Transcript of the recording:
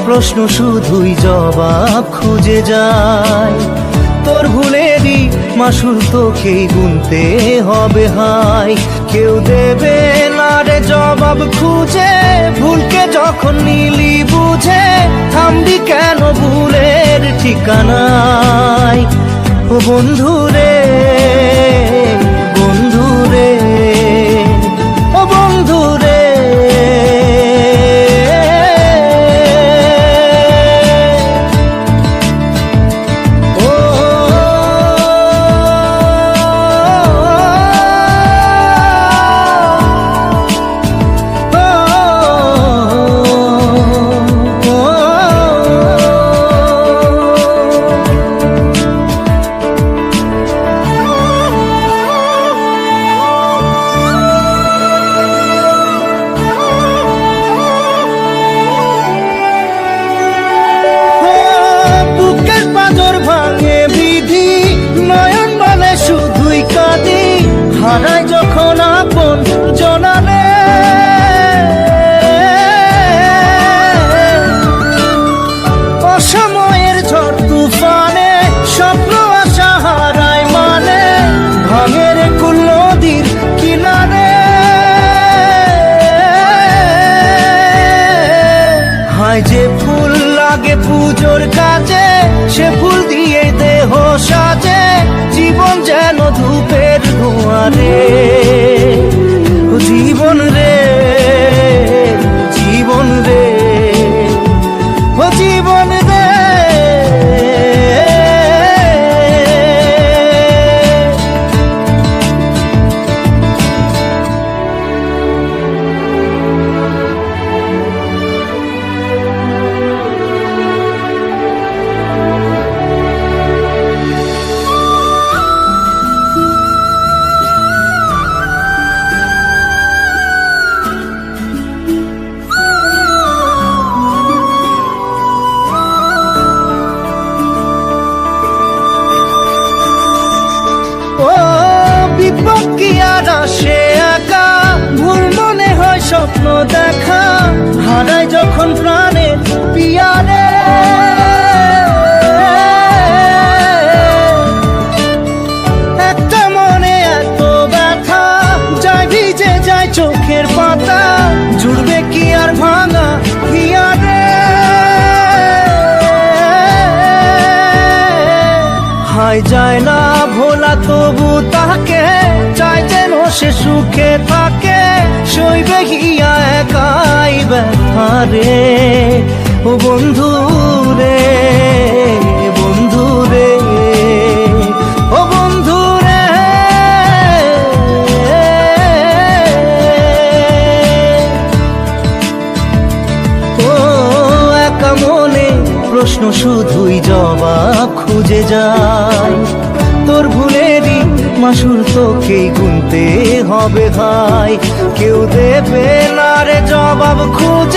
প্রশ্ন শুধুই জবাব খুঁজে যায়। তোর ভুলেরই মাসুল তোকেই গুনতে হবে হায়। কেউ দেবে না রে জবাব খুঁজে, ভুলকে যখন নিলি বুঝে থামবি কেন ভুলের ঠিকানায়। ও বন্ধু রে, বন্ধু রে, ও বন্ধু রে। হারাই যখন আপন জনারে, অসময়ের ঝড় তুফানে স্বপ্ন আশা হারায় মানে, ভাঙের কুল নদীর কিনারে। হায় যে ফুল লাগে পুজোর কাজে, সে ফুল দিয়ে দেহ সাজে, জীবন যেন ধূপের ধোঁয়ারে। ও জীবন রে, জীবন রে, ও জীবন রে। কি আর আসে একা, ভুল মনে হয় স্বপ্ন দেখা, হারাই যখন প্রাণের পিয়ারে। একটা মনে এত ব্যথা, যায় ভিজে যায় চোখের পাতা, জুড়বে কি আর ভাঙা হিয়ারে। হায় যায় না ভোলা তবু তাকে, চাই যেন সে সুখে থাকে, সইবে হিয়া একাই ব্যথা রে। ও বন্ধু রে, বন্ধু রে, ও বন্ধু রে। ও একা মনে প্রশ্ন শুধুই জবাব খুঁজে যায়। তোর ভুলেরই মাসুল তোকেই গুনতে হবে হায়। কেউ দেবে না রে জবাব খুঁজে।